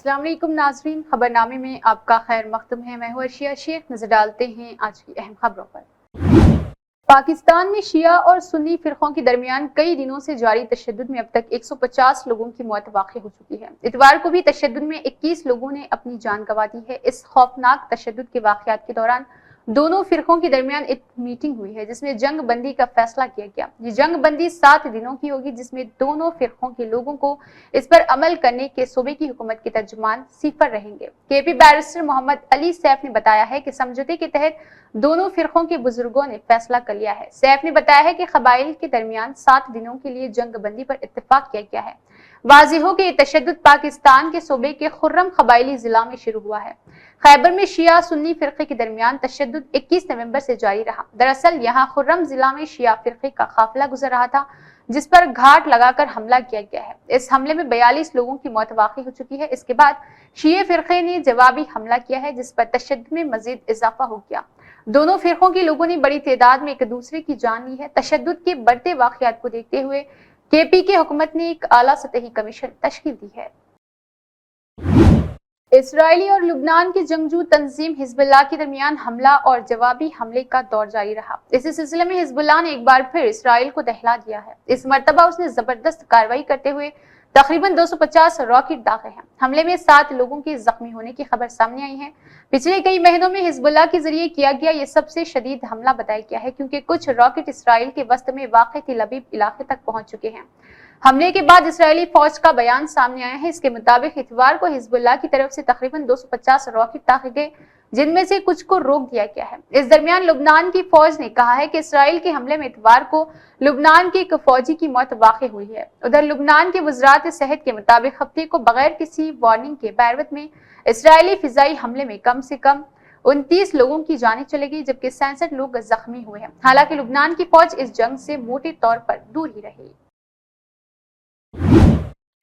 अस्सलाम वालेकुम नाज़रीन, खबरनामे में आपका खैर मक़दूम है। मैं हूं अर्शिया शेख। नजर डालते हैं आज की अहम खबरों पर। पाकिस्तान में शिया और सुन्नी फिरकों के दरमियान कई दिनों से जारी तशद्दुद में अब तक 150 लोगों की मौत वाक़ई हो चुकी है। इतवार को भी तशद्दुद में 21 लोगों ने अपनी जान गंवा दी है। इस खौफनाक तशद्दुद के वाक़यात के दौरान दोनों फिरकों के दरमियान एक मीटिंग हुई है जिसमें जंग बंदी का फैसला किया गया। ये जंग बंदी 7 दिनों की होगी जिसमें दोनों फिरकों के लोगों को इस पर अमल करने के सूबे की हुकूमत के तर्जुमान सिफर रहेंगे। केपी बैरिस्टर मोहम्मद अली सैफ ने बताया है कि समझौते के तहत दोनों फिरकों के बुजुर्गों ने फैसला कर लिया है। सैफ ने बताया है कि कबाइल के दरमियान 7 दिनों के लिए जंग बंदी पर इत्तेफाक किया गया है। वाज़ेह हो कि ये तशद्दुद पाकिस्तान के सूबे के खुर्रम कबाइली जिला में शुरू हुआ है। खैबर में शिया सुन्नी फिरके के दरमियान तशद्दुद 21 नवंबर से जारी रहा। दरअसल यहाँ खुर्रम जिला में शिया फिरके का काफिला गुजर रहा था जिस पर घाट लगाकर हमला किया गया है। इस हमले में 42 लोगों की मौत वाक़ई हो चुकी है। इसके बाद शिया फिरके ने जवाबी हमला किया है जिस पर तशद्दुद में मजीद इजाफा हो गया। दोनों फिरकों के लोगों ने बड़ी तादाद में एक दूसरे की जान ली है। तशद्दुद के बढ़ते वाक़यात को देखते हुए केपी की हुकूमत ने एक आला सतही कमीशन तश्कील दी है। इसराइली और लुबनान की जंगजू तंजीम हिजबुल्लाह के दरमियान हमला और जवाबी हमले का दौर जारी रहा। इसी सिलसिले में हिजबुल्लाह ने एक बार फिर इसराइल को दहला दिया है। इस मर्तबा उसने जबरदस्त कार्रवाई करते हुए तकरीबन 250 रॉकेट दागे हैं। हमले में 7 लोगों के जख्मी होने की खबर सामने आई है। पिछले कई महीनों में हिजबुल्लाह के जरिए किया गया ये सबसे शदीद हमला बताया गया है क्योंकि कुछ रॉकेट इसराइल के वस्त में वाक़ तिल अबीब इलाके तक पहुंच चुके हैं। हमले के बाद इसराइली फौज का बयान सामने आया है। इसके मुताबिक इतवार को हिजबुल्लाह की तरफ से तकरीबन 250 रॉकेट दागे गए जिनमें से कुछ को रोक दिया गया है। इस दरमियान लुबनान की फौज ने कहा है कि इसराइल के हमले में इतवार को लुबनान के एक फौजी की मौत वाक़ई हुई है। उधर लुबनान के वज़रात सेहत के मुताबिक हफ्ते को बगैर किसी वार्निंग के बैरूत में इसराइली फिजाई हमले में कम से कम 29 लोगों की जानें चली गई जबकि 67 लोग जख्मी हुए हैं। हालांकि लुबनान की फौज इस जंग से मोटे तौर पर दूर ही रही।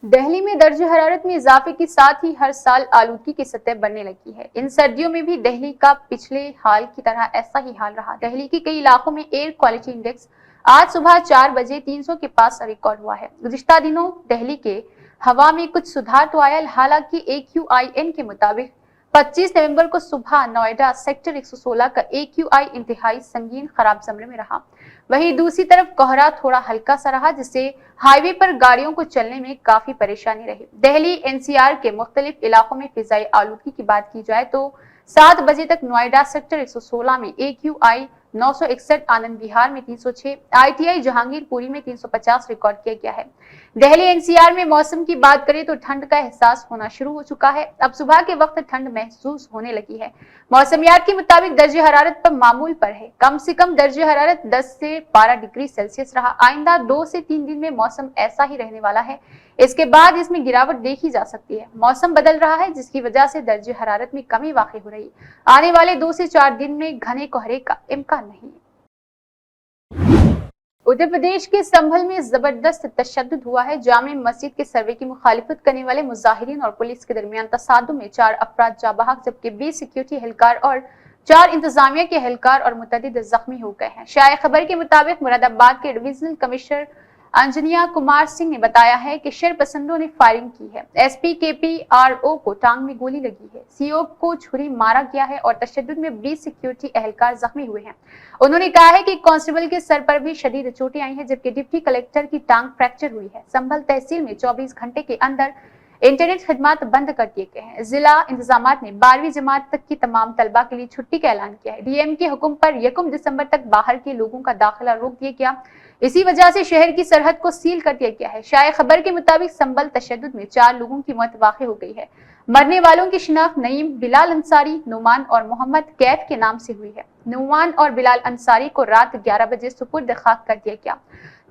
दिल्ली में दर्जे हरारत में इजाफे के साथ ही हर साल आलूगी की सतह बढ़ने लगी है। इन सर्दियों में भी दिल्ली का पिछले हाल की तरह ऐसा ही हाल रहा। दिल्ली के कई इलाकों में एयर क्वालिटी इंडेक्स आज सुबह 4 बजे 300 के पास रिकॉर्ड हुआ है। गुज़िश्ता दिनों दिल्ली के हवा में कुछ सुधार तो आया, हालांकि AQIN के मुताबिक 25 नवंबर को सुबह नोएडा सेक्टर 116 का AQI इंतहाई संगीन खराब जमरे में रहा। वहीं दूसरी तरफ कोहरा थोड़ा हल्का सा रहा जिससे हाईवे पर गाड़ियों को चलने में काफी परेशानी रही। दिल्ली NCR के मुख्तलिफ इलाकों में फिजाई आलूगी की बात की जाए तो 7 बजे तक नोएडा सेक्टर 116 में AQI 961, आनंद विहार में 306, ITI जहांगीरपुरी में 350 रिकॉर्ड किया गया है। दिल्ली NCR में मौसम की बात करें तो ठंड का एहसास होना शुरू हो चुका है। अब सुबह के वक्त ठंड महसूस होने लगी है। मौसमियात के मुताबिक दर्जे हरारत पर मामूल पर है। कम से कम दर्जे हरारत 10 से 12 डिग्री सेल्सियस रहा। आइंदा 2 से 3 दिन में मौसम ऐसा ही रहने वाला है। इसके बाद इसमें गिरावट देखी जा सकती है। मौसम बदल रहा है जिसकी वजह से दर्जे हरारत में कमी वाक़ई हो रही। आने वाले 2 से 4 दिन में घने कोहरे का इम्कान नहीं। उत्तर प्रदेश के संभल में जबरदस्त तशद्दुद हुआ है। जामे मस्जिद के सर्वे की मुखालिफत करने वाले मुजाहिरीन और पुलिस के दरमियान तसादुम में 4 अफराद जाबाहक जबकि 20 सिक्योरिटी एहलकार और 4 इंतजामिया के एहलकार और मुतअद्दिद जख्मी हो गए हैं। शाया खबर के मुताबिक मुरादाबाद के डिविजनल कमिश्नर अंजनिया कुमार सिंह ने बताया है कि शरपसंदों ने फायरिंग की है। SP KPRO को टांग में गोली लगी है। CO को छुरी मारा गया है और तशद्दुद में 20 सिक्योरिटी एहलकार जख्मी हुए हैं। उन्होंने कहा है कि कांस्टेबल के सर पर भी शदीद चोटें आई हैं जबकि डिप्टी कलेक्टर की टांग फ्रैक्चर हुई है। संभल तहसील में 24 घंटे के अंदर इंटरनेट खिदमात बंद कर दिए गए हैं। जिला इंतजामात ने 12वीं जमात तक की तमाम तलबा के लिए छुट्टी का ऐलान किया है। DM के हुक्म पर 1 दिसंबर तक बाहर के लोगों का दाखिला रोक दिया गया। इसी वजह से शहर की सरहद को सील कर दिया गया है। शाया खबर के मुताबिक संभल तशद्दुद में 4 लोगों की मौत वाक़ई हो गई है। मरने वालों की शिनाख्त नईम, बिलाल अंसारी, नुमान और मोहम्मद कैफ के नाम से हुई है। नुमान और बिलाल अंसारी को रात 11 बजे सुपुर्द खाक कर दिया गया।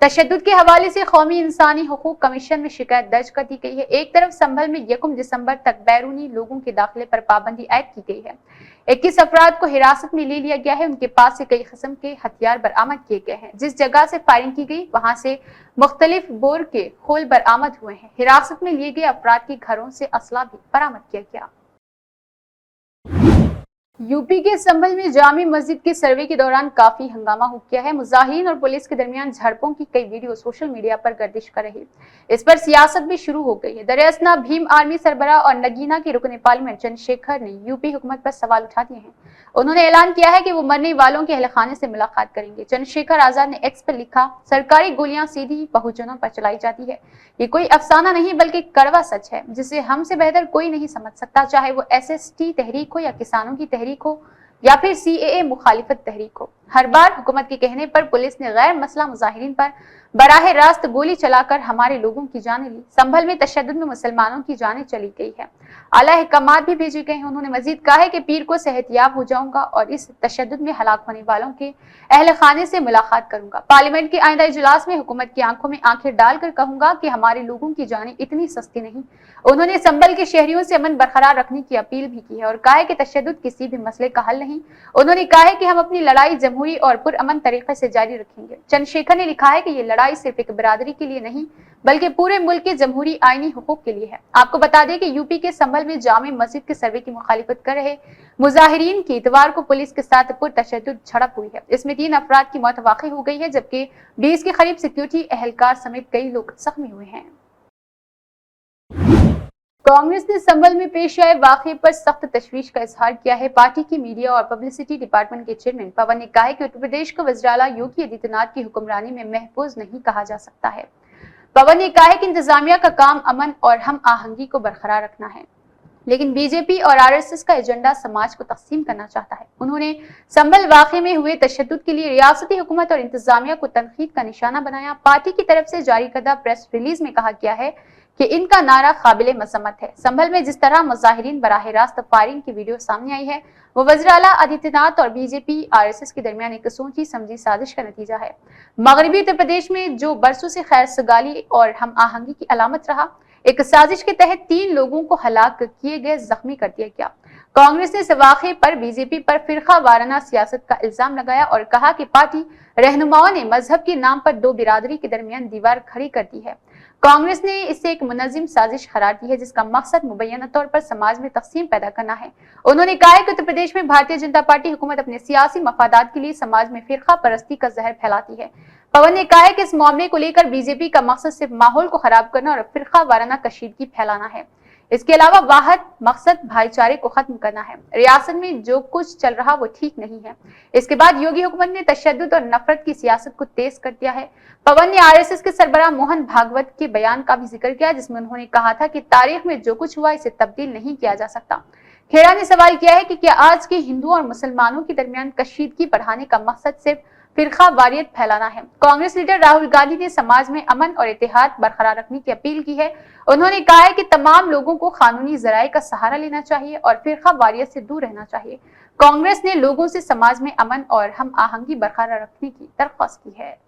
तशद्दुद के हवाले से कौमी इंसानी हुकूक कमीशन में शिकायत दर्ज कर दी गई है। एक तरफ संभल में 1 दिसंबर तक बैरूनी लोगों के दाखिले पर पाबंदी आयद की गई है। 21 अफराद को हिरासत में ले लिया गया है। उनके पास से कई किस्म के हथियार बरामद किए गए हैं। जिस जगह से फायरिंग की गई वहां से मुख्तलिफ बोर के खोल बरामद हुए हैं। हिरासत में लिए गए अफराद के घरों से असला भी बरामद किया गया। यूपी के संभल में जामी मस्जिद के सर्वे के दौरान काफी हंगामा हो गया है। मुजाहिरीन और पुलिस के दरमियान झड़पों की कई वीडियो सोशल मीडिया पर गर्दिश कर रही। इस पर सियासत भी शुरू हो गई है। दरअसल भीम आर्मी सरबराह और नगीना के रुकन पार्लियामेंट चंद्रशेखर ने यूपी हुकूमत पर सवाल उठा दिए हैं। उन्होंने ऐलान किया है कि वो मरने वालों के अहल खाने से मुलाकात करेंगे। चंद्रशेखर आजाद ने एक्स पर लिखा, सरकारी गोलियां सीधी बहुजनों पर चलाई जाती है। ये कोई अफसाना नहीं बल्कि कड़वा सच है जिसे हमसे बेहतर कोई नहीं समझ सकता, चाहे वो SST तहरीक हो या किसानों की तहरीक हो या फिर CAA मुखालिफत तहरीक हो। हर बार हुकूमत के कहने पर पुलिस ने गैर मसला मुजाहिरीन पर बराह रास्त गोली चलाकर हमारे लोगों की जानें ली। संभल में तशद्दुद में मुसलमानों की जानें चली गई है। आला अहकामात भी भेजे गए हैं। उन्होंने मजीद कहा है कि पीर को सेहतयाब हो जाऊंगा और इस तशद्दुद में हलाक होने वालों के अहल खाने से मुलाकात करूंगा। पार्लियामेंट के आइंदा इजलास में हुकूमत की आंखों में आंखें डालकर कहूंगा कि हमारे लोगों की जानें इतनी सस्ती नहीं। उन्होंने संभल के शहरियों से अमन बरकरार रखने की अपील भी की है और कहा है कि तशद्दुद किसी भी मसले का हल नहीं। उन्होंने कहा है कि हम अपनी लड़ाई जमहूरी और पुरअमन तरीके से जारी रखेंगे। चंद्रशेखर ने लिखा है कि ये लड़ाई सिर्फ एक बिरादरी के लिए नहीं बल्कि पूरे मुल्क के जमहूरी आईनी हुकूक के लिए है। आपको बता दें कि यूपी के संभल में जामे मस्जिद के सर्वे की मुखालिफत कर रहे मुजाहिरीन की इतवार को पुलिस के साथ पुरतशद्दुद झड़प हुई है। इसमें 3 अफराद की मौत वाक़ई हो गई है जबकि 20 के करीब सिक्योरिटी एहलकार समेत कई लोग जख्मी हुए हैं। कांग्रेस ने संभल में पेश आए वाक़े पर सख्त तशवीश का इजहार किया है। पार्टी की मीडिया और पब्लिसिटी डिपार्टमेंट के चेयरमैन पवन ने कहा है कि उत्तर प्रदेश को वज़ीर-ए-आला योगी आदित्यनाथ की हुक्मरानी में महफूज नहीं कहा जा सकता है। पवन ने कहा है कि इंतजामिया का काम अमन और हम आहंगी को बरकरार रखना है, लेकिन बीजेपी और RSS का एजेंडा समाज को तकसीम करना चाहता है। उन्होंने संभल वाक़े में हुए तशद्दुद के लिए रियासती हुकूमत और इंतजामिया को तनकीद का निशाना बनाया। पार्टी की तरफ से जारी करदा प्रेस रिलीज में कहा गया है कि इनका नारा काबिले मसम्मत है। संभल में जिस तरह मुजाहिरीन बराह रास्त फायरिंग की वीडियो सामने आई है वो वज़ीर-ए-आला आदित्यनाथ और बीजेपी RSS के दरमियान एक सोची समझी साजिश का नतीजा है। मगरबी उत्तर प्रदेश में जो बरसों से खैर सगाली और हम आहंगी की अलामत रहा, एक साजिश के तहत 3 लोगों को हलाक किए गए, जख्मी कर दिया गया। कांग्रेस ने इस वाक़े पर बीजेपी पर फिरका वाराना सियासत का इल्जाम लगाया और कहा कि पार्टी रहनुमाओं ने मजहब के नाम पर 2 बिरादरी के दरमियान दीवार खड़ी कर दी है। कांग्रेस ने इसे एक मुनज़्ज़म साजिश करार दी है जिसका मकसद मुबैना तौर पर समाज में तक़सीम पैदा करना है। उन्होंने कहा है कि उत्तर प्रदेश में भारतीय जनता पार्टी हुकूमत अपने सियासी मफादात के लिए समाज में फिरका परस्ती का जहर फैलाती है। पवन ने कहा है कि इस मामले को लेकर बीजेपी का मकसद सिर्फ माहौल को खराब करना और फिरका वाराना कशीदगी फैलाना है। इसके अलावा वाहिद मकसद भाईचारे को खत्म करना है। रियासत में जो कुछ चल रहा वो ठीक नहीं है। इसके बाद योगी हुकूमत ने तशद्दुद और नफरत की सियासत को तेज कर दिया है। पवन ने RSS के सरबराह मोहन भागवत के बयान का भी जिक्र किया जिसमें उन्होंने कहा था कि तारीख में जो कुछ हुआ इसे तब्दील नहीं किया जा सकता। खेड़ा ने सवाल किया है कि क्या आज के हिंदुओं और मुसलमानों के दरमियान कशीदगी बढ़ाने का मकसद सिर्फ फिरका वारियत फैलाना है। कांग्रेस लीडर राहुल गांधी ने समाज में अमन और इत्तेहाद बरकरार रखने की अपील की है। उन्होंने कहा है कि तमाम लोगों को कानूनी जराये का सहारा लेना चाहिए और फिरका वारियत से दूर रहना चाहिए। कांग्रेस ने लोगों से समाज में अमन और हम आहंगी बरकरार रखने की दरख्वास्त की है।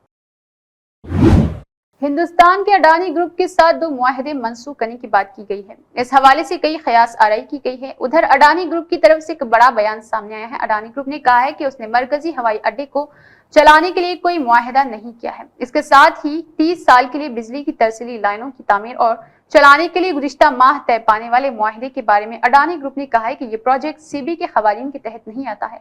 हिंदुस्तान के अडानी ग्रुप के साथ 2 मुआहदे मंसूख करने की बात की गई है। इस हवाले से कई ख्यास आराई की गई है। उधर अडानी ग्रुप की तरफ से एक बड़ा बयान सामने आया है। अडानी ग्रुप ने कहा है कि उसने मरकजी हवाई अड्डे को चलाने के लिए कोई मुआहदा नहीं किया है। इसके साथ ही 30 साल के लिए बिजली की तरसीली लाइनों की तामीर और चलाने के लिए गुज़िश्ता माह तय पाने वाले मुआहदे के बारे में अडानी ग्रुप ने कहा है कि ये प्रोजेक्ट CB के क़वानीन के तहत नहीं आता है,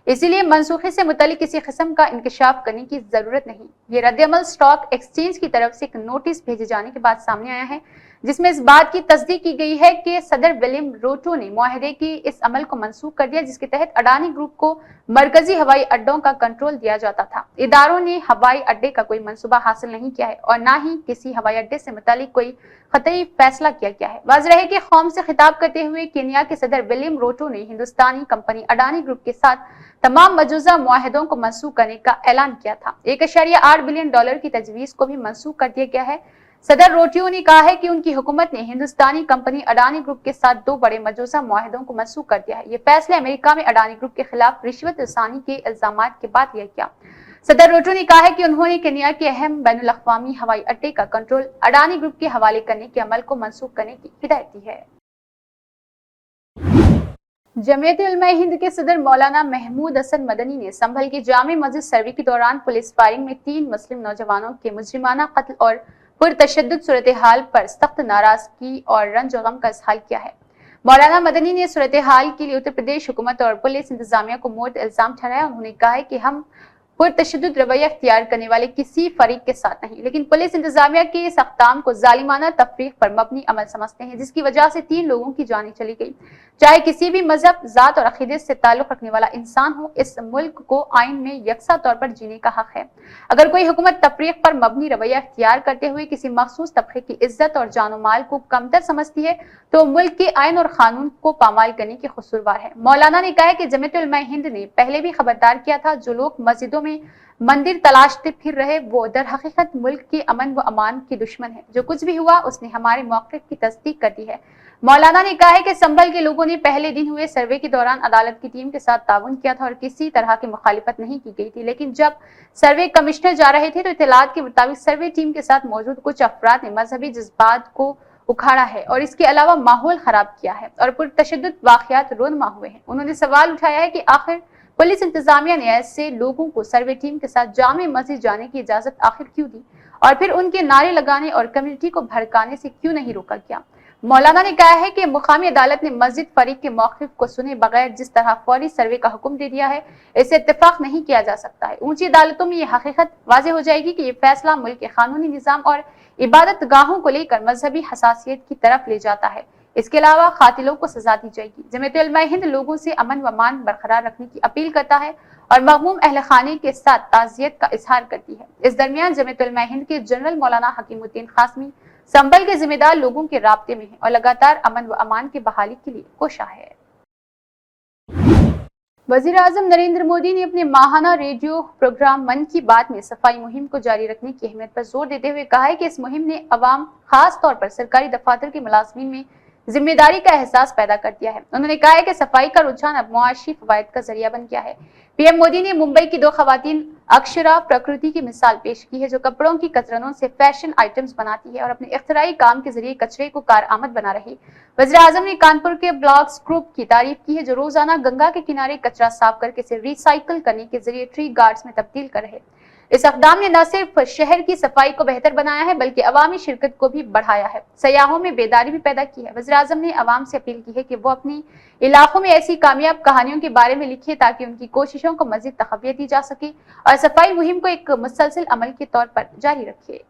इसीलिए मनसूखे से मुतालिक किसी किस्म का इंकशाफ करने की जरूरत नहीं। ये रद्द-ए-अमल स्टॉक एक्सचेंज की तरफ से एक नोटिस भेजे जाने के बाद सामने आया है जिसमें इस बात की तस्दीक की गई है कि सदर विलियम रूटो ने मुआहदे की इस अमल को मनसूख कर दिया जिसके तहत अडानी ग्रुप को मरकजी हवाई अड्डों का कंट्रोल दिया जाता था। इदारों ने हवाई अड्डे का कोई मंसूबा हासिल नहीं किया है और न ही किसी हवाई अड्डे से मुतालिक कोई खतई फैसला किया गया है। वाज़ेह है कि कौम से खिताब करते हुए केन्या के सदर विलियम रूटो ने हिंदुस्तानी कंपनी अडानी ग्रुप के साथ तमाम मौजूदा मुआहदों को मनसूख करने का ऐलान किया था। $1.8 बिलियन की तजवीज़ को भी मनसूख कर दिया गया है। सदर रोटियो ने कहा है कि उनकी हुकूमत ने हिंदुस्तानी कंपनी अडानी ग्रुप के साथ 2 बड़े मौजूदा मुआहदों को मनसूख कर दिया है। ये फैसला अमेरिका में अडानी ग्रुप के खिलाफ रिश्वत रसानी के इल्जामात के बाद लिया गया। सदर रूटो ने कहा है कि उन्होंने केन्या के अहम बैनुल अक़वामी हवाई अड्डे का कंट्रोल अडानी ग्रुप के हवाले करने के अमल को मनसूख करने की हिदायत दी है। जमीयत उलमा हिंद के सदर मौलाना महमूद हसन मदनी ने संभल की जामे मस्जिद सर्वे के दौरान पुलिस फायरिंग में 3 मुस्लिम नौजवानों के मुजरिमाना कत्ल और पुरतशद्दुद सूरत हाल पर सख्त नाराजगी और रंज गम का इज़हार किया है। मौलाना मदनी ने सूरत हाल के लिए उत्तर प्रदेश हुकूमत और पुलिस इंतजामिया को मोट इल्जाम ठहराया। उन्होंने कहा है कि हम पुरतशद्दुद रवैया इख्तियार करने वाले किसी फरीक के साथ नहीं, लेकिन पुलिस इंतजामिया के इस अक़दाम को जालिमाना तफरीक पर मबनी अमल समझते हैं, जिसकी वजह से 3 लोगों की जानें चली गई। चाहे किसी भी मजहब, जात और अकीदे से ताल्लुक रखने वाला इंसान हो, इस मुल्क को आइन में यकसा तौर पर जीने का हक है। अगर कोई हुकूमत तफरीक पर मबनी रवैया इख्तियार करते हुए किसी मखसूस तबके की इज्जत और जानो माल को कमतर समझती है तो मुल्क के आइन और कानून को पामाल करने की कसूरवार है। मौलाना ने कहा कि जमीयत उलमा हिंद ने पहले भी खबरदार किया था, जो लोग मस्जिदों में मंदिर तलाशते फिर रहे वो दर हकीकत मुल्क के अमन व अमान के दुश्मन है। जो कुछ भी हुआ उसने हमारे मौक़िफ़ की तस्दीक कर दी है। मौलाना ने कहा है कि संभल के लोगों ने पहले दिन हुए सर्वे के दौरान अदालत की टीम के साथ ताउन किया था और किसी तरह की मुखालिफत नहीं की गई थी, लेकिन जब सर्वे कमिश्नर जा रहे थे तो इत्तलात के मुताबिक सर्वे टीम के साथ मौजूद कुछ अफराद ने मजहबी जज्बात को उखाड़ा है और इसके अलावा माहौल खराब किया है और पुरतशद्दुद वाक़यात रोनमा हुए हैं। उन्होंने सवाल उठाया है कि आखिर पुलिस इंतजामिया ने ऐसे लोगों को सर्वे टीम के साथ जामे मस्जिद जाने की इजाजत आखिर क्यों दी और फिर उनके नारे लगाने और कम्युनिटी को भड़काने से क्यों नहीं रोका गया। मौलाना ने कहा है कि मुकामी अदालत ने मस्जिद फरीक के मौक़िफ़ को सुने बगैर जिस तरह फौरी सर्वे का हुक्म दे दिया है, इससे इत्तेफाक नहीं किया जा सकता है। ऊंची अदालतों में यह हकीकत वाज़ेह हो जाएगी कि ये फैसला मुल्क के कानूनी निज़ाम और इबादत गाहों को लेकर मजहबी हसासियत की तरफ ले जाता है। इसके अलावा कातिलों को सजा दी जाएगी। जमीयत उलमा हिंद लोगों से अमन व अमान बरकरार रखने की अपील करता है और मग़मूम अहल खाने के साथ ताज़ियत का इजहार करती है। इस दरमियान जमीयत उलमा हिंद के जनरल मौलाना हकीमुद्दीन क़ासमी संभल के जिम्मेदार लोगों के राब्ते में है और लगातार अमन व अमान की बहाली के लिए कोशा है। वज़ीर-ए-आज़म नरेंद्र मोदी ने अपने माहाना रेडियो प्रोग्राम मन की बात में सफाई मुहिम को जारी रखने की अहमियत पर जोर देते हुए कहा है कि इस मुहिम ने अवाम, खास तौर पर सरकारी दफातर के मुलाजमीन में जिम्मेदारी का एहसास पैदा कर दिया है। उन्होंने कहा है कि सफाई का रुझान अब मुआशी फवायद का जरिया बन गया है। पीएम मोदी ने मुंबई की 2 खवातीन अक्षरा प्रकृति की मिसाल पेश की है, जो कपड़ों की कतरनों से फैशन आइटम्स बनाती है और अपने इख्तिराई काम के जरिए कचरे को कारआमद बना रही। वज़ीर-ए-आज़म ने कानपुर के ब्लॉक्स ग्रुप की तारीफ की है, जो रोजाना गंगा के किनारे कचरा साफ करके इसे रिसाइकिल करने के जरिए ट्री गार्ड्स में तब्दील कर रहे। इस अक़दाम ने न सिर्फ शहर की सफाई को बेहतर बनाया है बल्कि अवामी शिरकत को भी बढ़ाया है, सयाहों में बेदारी भी पैदा की है। वज़ीर-ए-आज़म ने अवाम से अपील की है कि वो अपनी इलाकों में ऐसी कामयाब कहानियों के बारे में लिखे ताकि उनकी कोशिशों को मज़ीद तक़वियत दी जा सके और सफाई मुहिम को एक मुसलसल अमल के तौर पर जारी रखे।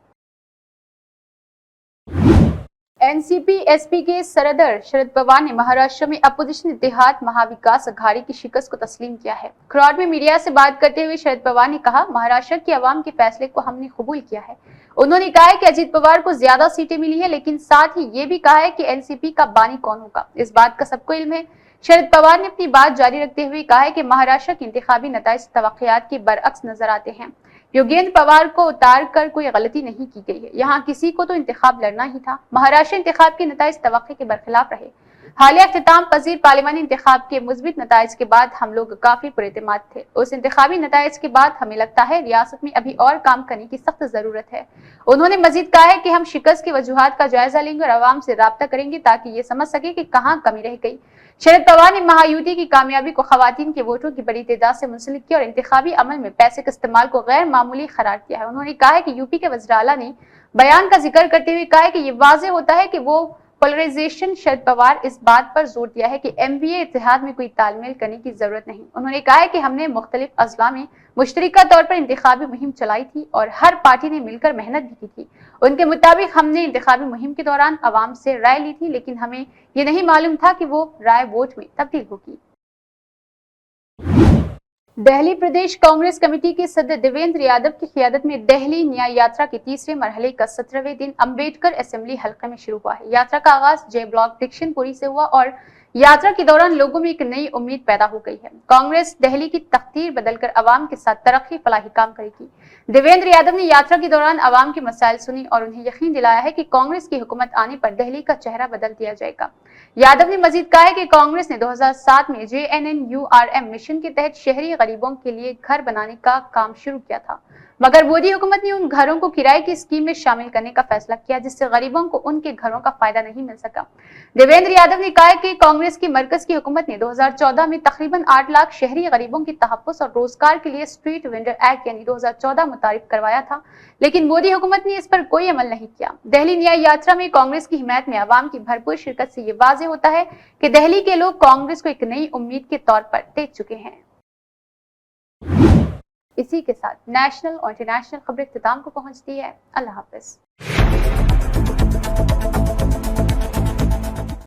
एनसीपी एसपी के सरदर शरद पवार ने महाराष्ट्र में अपोजिशन इत्तेहाद महाविकास अघाड़ी की शिकस्त को तस्लीम किया है। खरौड में मीडिया से बात करते हुए शरद पवार ने कहा, महाराष्ट्र की आवाम के फैसले को हमने कबूल किया है। उन्होंने कहा है कि अजीत पवार को ज्यादा सीटें मिली है, लेकिन साथ ही ये भी कहा है कि एनसीपी का बानी कौन होगा, इस बात का सबको इल्म है। शरद पवार ने अपनी बात जारी रखते हुए कहा है कि महाराष्ट्र के इंतखाबी नताइज तवक्कुआत के बरअक्स नजर आते हैं। योगेंद्र पवार को उतार कर कोई गलती नहीं की गई है, यहाँ किसी को तो इंतखाब लड़ना ही था। महाराष्ट्र इंतखाब के नताइज तवक्के के बरखिलाफ रहे। हालिया इख्तिताम पजीर पार्लिमानी इंतखाब के मुस्बित नताइज के बाद हम लोग काफी पुरएतमाद थे। उस इंतखाबी नताइज के बाद हमें लगता है रियासत में अभी और काम करने की सख्त जरूरत है। उन्होंने मजीद कहा है कि हम शिकस्त की वजूहात का जायजा लेंगे और आवाम से राब्ता करेंगे ताकि ये समझ सके कि कहाँ कमी रह गई। शरद पवार ने महायुति की कामयाबी को खवातीन के वोटों की बड़ी तादाद से मुंसलिक किया और इंतखाबी अमल में पैसे के इस्तेमाल को गैर मामूली करार किया है। उन्होंने कहा है कि यूपी के वज़ीर आला ने बयान का जिक्र करते हुए कहा है कि ये वाज़ेह होता है कि वो पोलराइजेशन। शरद पवार इस बात पर जोर दिया है कि एमवीए इत्तेहाद में कोई तालमेल करने की जरूरत नहीं। उन्होंने कहा है कि हमने मुख्तलिफ अजला में मुश्तरका तौर पर इंतखाबी मुहिम चलाई थी और हर पार्टी ने मिलकर मेहनत भी की थी। उनके मुताबिक हमने इंतखाबी मुहिम के दौरान आवाम से राय ली थी, लेकिन हमें ये नहीं मालूम था कि वो राय वोट में तब्दील होगी। दिल्ली प्रदेश कांग्रेस कमेटी के सदस्य देवेंद्र यादव की क़ियादत में दिल्ली न्याय यात्रा के तीसरे मरहले का 17वें दिन अम्बेडकर असेंबली हल्के में शुरू हुआ है। यात्रा का आगाज जे ब्लॉक दीक्षिणपुरी से हुआ और यात्रा के दौरान लोगों में एक नई उम्मीद पैदा हो गई है। कांग्रेस दिल्ली की तकदीर बदलकर अवाम के साथ तरक्की फलाही काम करेगी। देवेंद्र यादव ने यात्रा के दौरान अवाम की मसाइल सुनी और उन्हें यकीन दिलाया है कि कांग्रेस की हुकूमत आने पर दिल्ली का चेहरा बदल दिया जाएगा। यादव ने मजीद कहा है कि कांग्रेस ने 2007 में JNNURM मिशन के तहत शहरी गरीबों के लिए घर बनाने का काम शुरू किया था। मगर मोदी हुकूमत ने उन घरों को किराए की स्कीम में शामिल करने का फैसला किया जिससे गरीबों को उनके घरों का फायदा नहीं मिल सका। देवेंद्र यादव ने कहा कि कांग्रेस की मरकज की हुकूमत ने 2014 में तकरीबन 8 लाख शहरी गरीबों की तहफ्फुज़ और रोजगार के लिए स्ट्रीट वेंडर एक्ट यानी 2014 मुतारिफ करवाया था, लेकिन मोदी हुकूमत ने इस पर कोई अमल नहीं किया। दिल्ली न्याय यात्रा में कांग्रेस की हिमायत में अवाम की भरपूर शिरकत से ये वाज़ेह होता है कि दिल्ली के लोग कांग्रेस को एक नई उम्मीद के तौर पर देख चुके हैं। इसी के साथ नेशनल और इंटरनेशनल खबरें इख्तिताम को पहुंचती है। अल्लाह हाफिज।